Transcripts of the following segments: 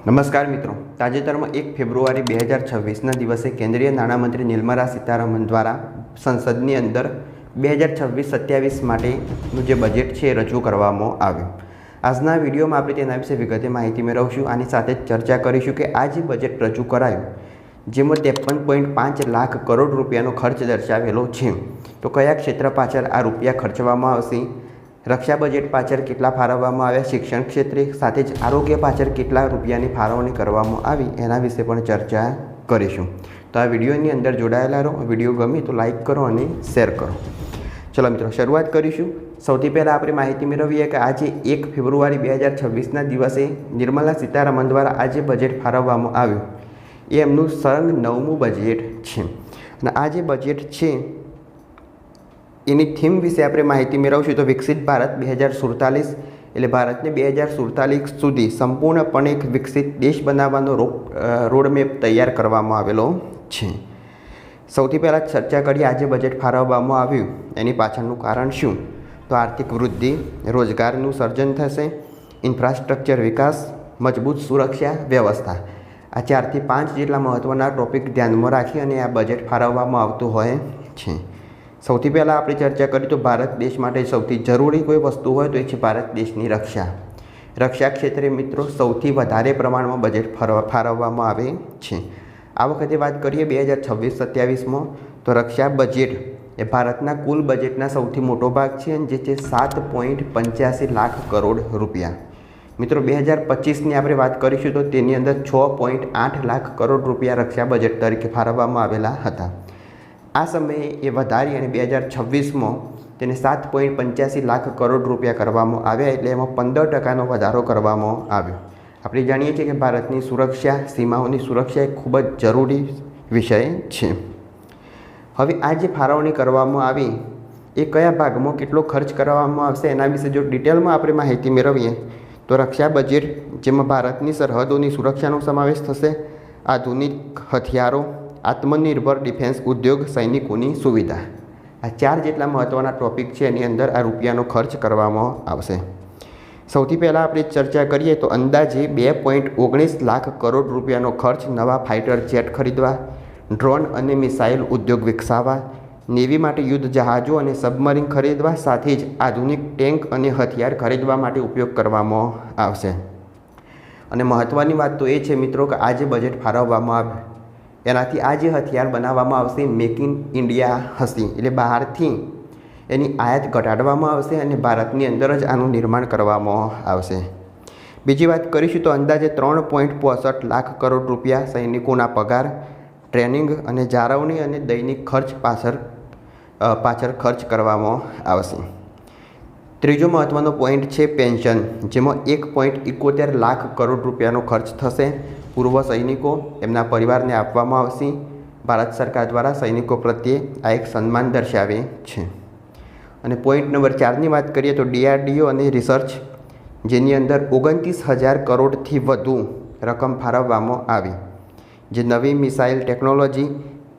નમસ્કાર મિત્રો, તાજેતરમાં 1 ફેબ્રુઆરી 2026ના દિવસે કેન્દ્રીય નાણામંત્રી નિર્મલા સીતારમણ દ્વારા સંસદની અંદર 2026-27 માટેનું જે બજેટ છે એ રજૂ કરવામાં આવ્યું. આજના વિડીયોમાં આપણે તેના વિશે વિગતે માહિતી મેળવશું. આની સાથે જ ચર્ચા કરીશું કે આ જે બજેટ રજૂ કરાયું જેમાં 53.5 લાખ કરોડ રૂપિયાનો ખર્ચ દર્શાવેલો છે, તો કયા ક્ષેત્ર પાછળ આ રૂપિયા ખર્ચવામાં આવશે, રક્ષા બજેટ પાછળ કેટલા ફાળવવામાં આવ્યા, શિક્ષણ ક્ષેત્રે સાથે જ આરોગ્ય પાછળ કેટલા રૂપિયાની ફાળવણી કરવામાં આવી, એના વિશે પણ ચર્ચા કરીશું. તો આ વિડીયોની અંદર જોડાયેલા રહો. વિડીયો ગમે તો લાઈક કરો અને શેર કરો. ચલો મિત્રો, શરૂઆત કરીશું. સૌથી પહેલાં આપણે માહિતી મેળવીએ કે આજે 1 ફેબ્રુઆરી 2026ના દિવસે નિર્મલા સીતારમણ દ્વારા આ જે બજેટ ફાળવવામાં આવ્યું એ એમનું સળંગ 9મું બજેટ છે. અને આ જે બજેટ છે એની થીમ વિશે આપણે માહિતી મેળવશું. તો વિકસિત ભારત 2047, એટલે ભારતને 2047 સુધી સંપૂર્ણપણે એક વિકસિત દેશ બનાવવાનો રોડમેપ તૈયાર કરવામાં આવેલો છે. સૌથી પહેલાં ચર્ચા કરીએ આજે બજેટ ફાળવવામાં આવ્યું એની પાછળનું કારણ શું. તો આર્થિક વૃદ્ધિ, રોજગારનું સર્જન થશે, ઇન્ફ્રાસ્ટ્રક્ચર વિકાસ, મજબૂત સુરક્ષા વ્યવસ્થા, આ 4 થી 5 જેટલા મહત્ત્વના ટોપિક ધ્યાનમાં રાખી અને આ બજેટ ફાળવવામાં આવતું હોય છે. સૌથી પહેલાં આપણે ચર્ચા કરી તો ભારત દેશ માટે સૌથી જરૂરી કોઈ વસ્તુ હોય તો એ છે ભારત દેશની રક્ષા. રક્ષા ક્ષેત્રે મિત્રો સૌથી વધારે પ્રમાણમાં બજેટ ફાળવવામાં આવે છે. આ વખતે વાત કરીએ 2026-27માં તો રક્ષા બજેટ એ ભારતના કુલ બજેટના સૌથી મોટો ભાગ છે અને જે છે 7.85 લાખ કરોડ રૂપિયા. મિત્રો 2025ની આપણે વાત કરીશું તો તેની અંદર 6.8 લાખ કરોડ રૂપિયા રક્ષા બજેટ તરીકે ફાળવવામાં આવેલા હતા. આ સમયે એ વધારી અને 2026માં તેને 7.85 લાખ કરોડ રૂપિયા કરવામાં આવ્યા, એટલે એમાં 15% વધારો કરવામાં આવ્યો. આપણે જાણીએ છીએ કે ભારતની સુરક્ષા, સીમાઓની સુરક્ષા એ ખૂબ જ જરૂરી વિષય છે. હવે આ જે ફાળવણી કરવામાં આવી એ કયા ભાગમાં કેટલો ખર્ચ કરવામાં આવશે એના વિશે જો ડિટેલમાં આપણે માહિતી મેળવીએ તો રક્ષા બજેટ જેમાં ભારતની સરહદોની સુરક્ષાનો સમાવેશ થશે, આધુનિક હથિયારો, આત્મનિર્ભર ડિફેન્સ ઉદ્યોગ, સૈનિકોની સુવિધા, આ 4 જેટલા મહત્ત્વના ટોપિક છે એની અંદર આ રૂપિયાનો ખર્ચ કરવામાં આવશે. સૌથી પહેલાં આપણે ચર્ચા કરીએ તો અંદાજે 2.19 લાખ કરોડ રૂપિયાનો ખર્ચ નવા ફાઇટર જેટ ખરીદવા, ડ્રોન અને મિસાઇલ ઉદ્યોગ વિકસાવવા, નેવી માટે યુદ્ધ જહાજો અને સબમરીન ખરીદવા, સાથે જ આધુનિક ટેન્ક અને હથિયાર ખરીદવા માટે ઉપયોગ કરવામાં આવશે. અને મહત્ત્વની વાત તો એ છે મિત્રો કે આ જે બજેટ ફાળવવામાં આવ્યું એનાથી આ જે હથિયાર બનાવવામાં આવશે મેક ઇન ઇન્ડિયા હશે, એટલે બહારથી એની આયાત ઘટાડવામાં આવશે અને ભારતની અંદર જ આનું નિર્માણ કરવામાં આવશે. બીજી વાત કરીશું તો અંદાજે 3.65 લાખ કરોડ રૂપિયા સૈનિકોના પગાર, ટ્રેનિંગ અને જાળવણી અને દૈનિક ખર્ચ પાછળ ખર્ચ કરવામાં આવશે. ત્રીજો મહત્ત્વનો પોઈન્ટ છે પેન્શન, જેમાં 1.71 લાખ કરોડ રૂપિયાનો ખર્ચ થશે. પૂર્વ સૈનિકો એમના પરિવારને આપવામાં આવશે. ભારત સરકાર દ્વારા સૈનિકો પ્રત્યે આ એક સન્માન દર્શાવે છે. અને પોઈન્ટ નંબર 4ની વાત કરીએ તો DRDO અને રિસર્ચ, જેની અંદર 29,000 કરોડથી વધુ રકમ ફાળવવામાં આવી, જે નવી મિસાઇલ ટેકનોલોજી,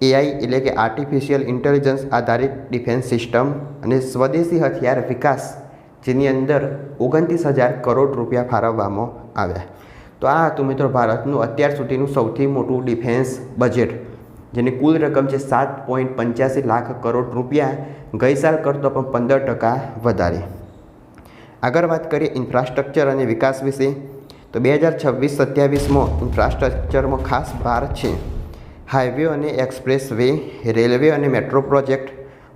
AI એટલે કે આર્ટિફિશિયલ ઇન્ટેલિજન્સ આધારિત ડિફેન્સ સિસ્ટમ અને સ્વદેશી હથિયાર વિકાસ, જેની અંદર 29,000 કરોડ રૂપિયા ફાળવવામાં આવ્યા. તો આ હતું મિત્રો ભારતનું અત્યાર સુધીનું સૌથી મોટું ડિફેન્સ બજેટ, જેની કુલ રકમ છે 7.85 લાખ કરોડ રૂપિયા, ગઈ સાલ કરતો પણ 15% વધારે. આગળ વાત કરીએ ઇન્ફ્રાસ્ટ્રક્ચર અને વિકાસ વિશે તો 2026-27માં ઇન્ફ્રાસ્ટ્રક્ચરમાં ખાસ ભાર છે હાઈવે અને એક્સપ્રેસ વે, રેલવે અને મેટ્રો પ્રોજેક્ટ,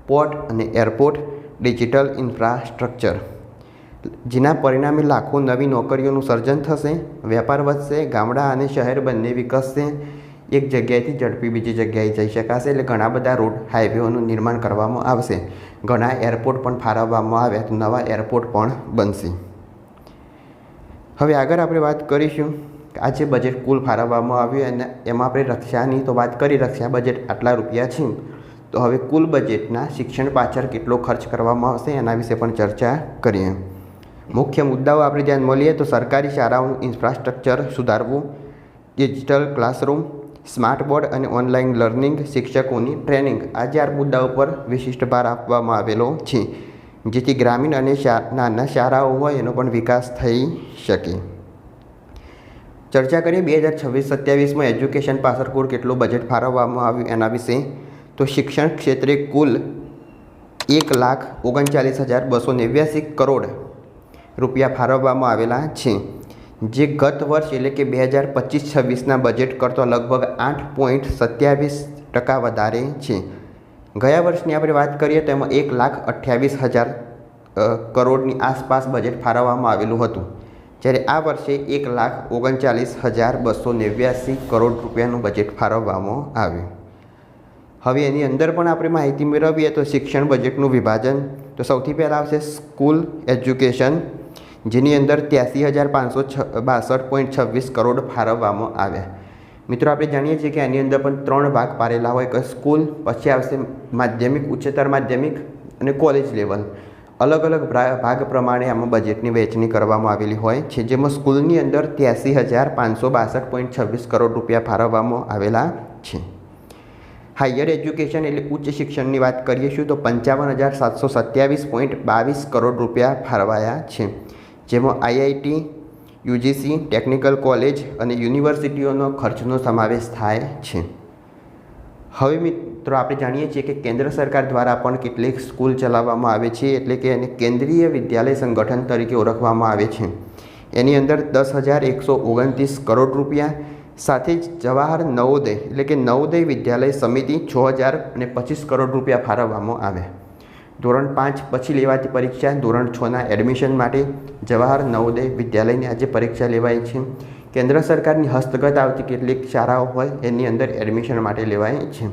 પોર્ટ અને એરપોર્ટ, ડિજિટલ ઇન્ફ્રાસ્ટ્રક્ચર, જેના પરિણામે લાખો નવી નોકરીઓનું સર્જન થશે, વેપાર વધશે, ગામડા અને શહેર બંને વિકસશે, એક જગ્યાએથી ઝડપી બીજી જગ્યાએ જઈ શકાશે, એટલે ઘણા બધા રોડ હાઈવેઓનું નિર્માણ કરવામાં આવશે. ઘણા એરપોર્ટ પણ ફાળવવામાં આવ્યા તો નવા એરપોર્ટ પણ બનશે. હવે આગળ આપણે વાત કરીશું કે આ જે બજેટ કુલ ફાળવવામાં આવ્યું અને એમાં આપણે રક્ષાની તો વાત કરી, રક્ષા બજેટ આટલા રૂપિયા છે. તો હવે કુલ બજેટના શિક્ષણ પાછળ કેટલો ખર્ચ કરવામાં આવશે એના વિશે પણ ચર્ચા કરીએ. મુખ્ય મુદ્દાઓ આપણે ધ્યાનમાં લઈએ તો સરકારી શાળાઓનું ઇન્ફ્રાસ્ટ્રક્ચર સુધારવું, ડિજિટલ ક્લાસરૂમ, સ્માર્ટ બોર્ડ અને ઓનલાઈન લર્નિંગ, શિક્ષકોની ટ્રેનિંગ, આ 4 મુદ્દાઓ પર વિશિષ્ટ ભાર આપવામાં આવેલો છે, જેથી ગ્રામીણ અને નાના શાળાઓ હોય એનો પણ વિકાસ થઈ શકે. ચર્ચા કરીએ 2026-27માં એજ્યુકેશન પાછળ કુલ કેટલું બજેટ ફાળવવામાં આવ્યું એના વિશે. તો શિક્ષણ ક્ષેત્રે કુલ 1,39,289 કરોડ રૂપિયા ફાળવવામાં આવેલા છે, જે ગત વર્ષ એટલે કે 2025-26ના બજેટ કરતાં લગભગ 8.27% વધારે છે. ગયા વર્ષની આપણે વાત કરીએ તો એમાં 1,28,000 કરોડની આસપાસ બજેટ ફાળવવામાં આવેલું હતું, જ્યારે આ વર્ષે 1,39,289 કરોડ રૂપિયાનું બજેટ ફાળવવામાં આવ્યું. હવે એની અંદર પણ આપણે માહિતી મેળવીએ તો શિક્ષણ બજેટનું વિભાજન. તો સૌથી પહેલાં આવશે સ્કૂલ એજ્યુકેશન, જેની અંદર 83,562.26 કરોડ ફાળવવામાં આવ્યા. મિત્રો આપણે જાણીએ છીએ કે આની અંદર પણ 3 ભાગ પાડેલા હોય કે સ્કૂલ, પછી આવશે માધ્યમિક, ઉચ્ચતર માધ્યમિક અને કોલેજ લેવલ. અલગ અલગ ભાગ પ્રમાણે આમાં બજેટની વહેંચણી કરવામાં આવેલી હોય છે, જેમાં સ્કૂલની અંદર 83,562.26 કરોડ રૂપિયા ફાળવવામાં આવેલા છે. હાયર એજ્યુકેશન એટલે ઉચ્ચ શિક્ષણની વાત કરીશું તો 55,727.22 કરોડ રૂપિયા ફાળવાયા છે, જેમાં આઈઆઈટી, યુજીસી, ટેકનિકલ કોલેજ અને યુનિવર્સિટીઓનો ખર્ચનો સમાવેશ થાય છે. હવે મિત્રો આપણે જાણીએ છીએ કે કેન્દ્ર સરકાર દ્વારા પણ કેટલીક સ્કૂલ ચલાવવામાં આવે છે, એટલે કે એને કેન્દ્રીય વિદ્યાલય સંગઠન તરીકે ઓળખવામાં આવે છે. એની અંદર 10,129 કરોડ રૂપિયા, સાથે જ જવાહર નવોદય એટલે કે નવોદય વિદ્યાલય સમિતિ 6,025 કરોડ રૂપિયા ફાળવવામાં આવ્યા. ધોરણ 5 પછી લેવાતી પરીક્ષા, ધોરણ 6ના એડમિશન માટે જવાહર નવોદય વિદ્યાલયની આજે પરીક્ષા લેવાય છે. કેન્દ્ર સરકારની હસ્તગત આવતી કેટલીક શાળાઓ હોય એની અંદર એડમિશન માટે લેવાય છે.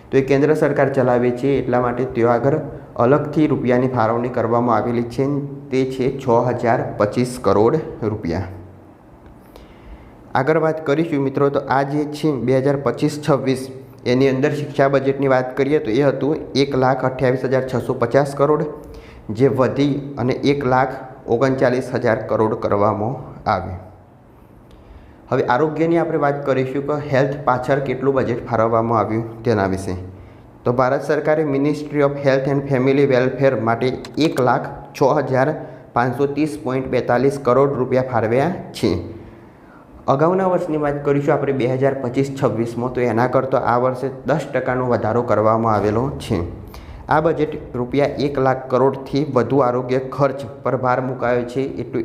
તો એ કેન્દ્ર સરકાર ચલાવે છે, એટલા માટે તેઓ આગળ અલગથી રૂપિયાની ફાળવણી કરવામાં આવેલી છે, તે છે 6,025 કરોડ રૂપિયા. આગળ વાત કરીશું મિત્રો તો આ જે છે 2025-26 એની અંદર શિક્ષા બજેટની વાત કરીએ તો એ હતું 1,28,650 કરોડ, જે વધી અને 1,39,000 કરોડ કરવામાં આવ્યું. હવે આરોગ્યની આપણે વાત કરીશું કે હેલ્થ પાછળ કેટલું બજેટ ફાળવવામાં આવ્યું તેના વિશે. તો ભારત સરકારે ministry of health and family welfare માટે 1,06,530.42 કરોડ રૂપિયા ફાળવ્યા છે. અગાઉના વર્ષની વાત કરીશું આપણે 2025-26માં, તો એના કરતાં આ વર્ષે 10%નો વધારો કરવામાં આવેલો છે. આ બજેટ રૂપિયા 1 લાખ કરોડથી વધુ આરોગ્ય ખર્ચ પર ભાર મુકાયો છે,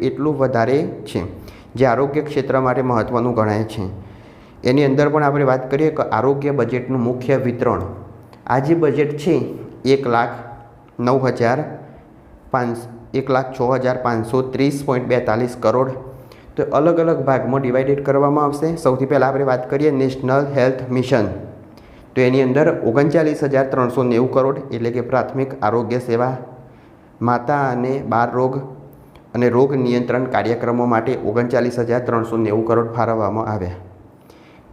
એટલું વધારે છે, જે આરોગ્ય ક્ષેત્ર માટે મહત્ત્વનું ગણાય છે. એની અંદર પણ આપણે વાત કરીએ કે આરોગ્ય બજેટનું મુખ્ય વિતરણ, આ જે બજેટ છે 1,06,530.42 કરોડ, તો અલગ અલગ ભાગમાં ડિવાઇડેડ કરવામાં આવશે. સૌથી પહેલાં આપણે વાત કરીએ નેશનલ હેલ્થ મિશન, તો એની અંદર 39,390 કરોડ એટલે કે પ્રાથમિક આરોગ્ય સેવા, માતા અને બાળ રોગ અને રોગ નિયંત્રણ કાર્યક્રમો માટે 39,390 કરોડ ફાળવવામાં આવ્યા.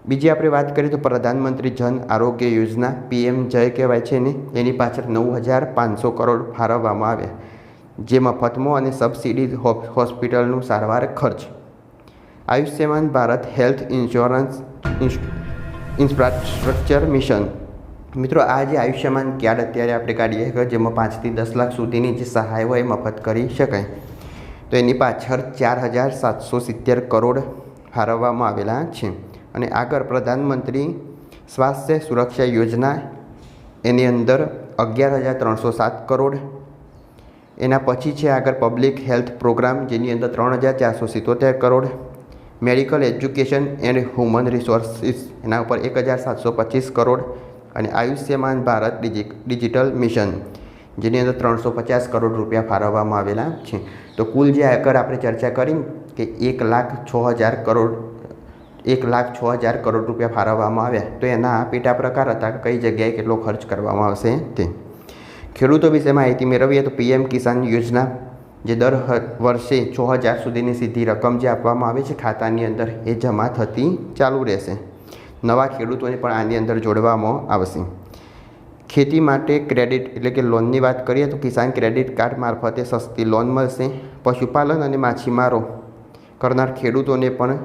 બીજી આપણે વાત કરીએ તો પ્રધાનમંત્રી જન આરોગ્ય યોજના PM-JY કહેવાય છે ને, એની પાછળ 9,500 કરોડ ફાળવવામાં આવ્યા, જે મફતમાં અને સબસિડી હોસ્પિટલનું સારવાર ખર્ચ. Ayushman Bharat health insurance infrastructure mission, મિત્રો આ જે આયુષ્યમાન કાર્ડ અત્યારે આપણે કાઢીએ કે જેમાં 5 થી 10 લાખ સુધીની જે સહાય હોય મફત કરી શકાય, તો એની પાછળ 4,770 કરોડ ફાળવવામાં આવેલા છે. અને આગળ પ્રધાનમંત્રી સ્વાસ્થ્ય સુરક્ષા યોજના, એની અંદર 11,307 કરોડ. એના પછી છે આગળ પબ્લિક હેલ્થ પ્રોગ્રામ, જેની અંદર 3,477 crore. Medical education and human resources, એના ઉપર 1,725 કરોડ. અને આયુષ્યમાન ભારત ડિજિટલ મિશન, જેની અંદર 350 કરોડ રૂપિયા ફાળવવામાં આવેલા છે. તો કુલ જે આગળ આપણે ચર્ચા કરી કે 1,06,000 કરોડ રૂપિયા ફાળવવામાં આવ્યા, તો એના પેટા પ્રકાર હતા કઈ જગ્યાએ કેટલો ખર્ચ કરવામાં આવશે તે. ખેડૂતો વિશે માહિતી મેળવીએ તો PM કિસાન યોજના, જે દર વર્ષે 6,000 સુધીની સીધી રકમ જે આપવામાં આવે છે ખાતાની અંદર, એ જમા થતી ચાલુ રહેશે. નવા ખેડૂતોને પણ આની અંદર જોડવામાં આવશે. ખેતી માટે ક્રેડિટ એટલે કે લોનની વાત કરીએ તો કિસાન ક્રેડિટ કાર્ડ મારફતે સસ્તી લોન મળશે. પશુપાલન અને માછીમારો કરનાર ખેડૂતોને પણ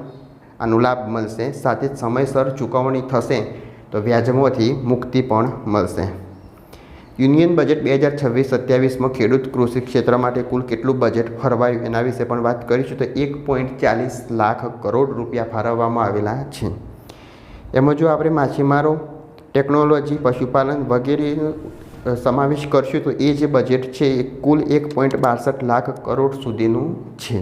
આનો લાભ મળશે. સાથે જ સમયસર ચૂકવણી થશે તો વ્યાજમાંથી મુક્તિ પણ મળશે. યુનિયન બજેટ 2026-27માં ખેડૂત કૃષિ ક્ષેત્ર માટે કુલ કેટલું બજેટ ફાળવાયું એના વિશે પણ વાત કરીશું. તો 1.40 લાખ કરોડ રૂપિયા ફાળવવામાં આવેલા છે. એમાં જો આપણે માછીમારો, ટેકનોલોજી, પશુપાલન વગેરેનો સમાવેશ કરશું તો એ જે બજેટ છે એ કુલ 1.62 લાખ કરોડ સુધીનું છે.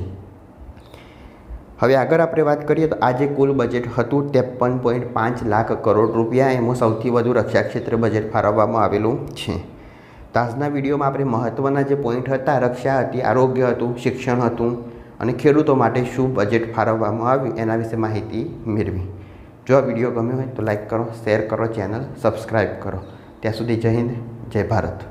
હવે આગળ આપણે વાત કરીએ તો આજે કુલ બજેટ હતું 53.5 લાખ કરોડ રૂપિયા. એમાં સૌથી વધુ રક્ષા ક્ષેત્રે બજેટ ફાળવવામાં આવેલું છે. તો આજના વિડીયોમાં આપણે મહત્ત્વના જે પોઈન્ટ હતા, રક્ષા હતી, આરોગ્ય હતું, શિક્ષણ હતું અને ખેડૂતો માટે શું બજેટ ફાળવવામાં આવ્યું એના વિશે માહિતી મેળવી. જો આ વિડીયો ગમ્યો હોય તો લાઈક કરો, શેર કરો, ચેનલ સબસ્ક્રાઈબ કરો. ત્યાં સુધી જય હિન્દ, જય ભારત.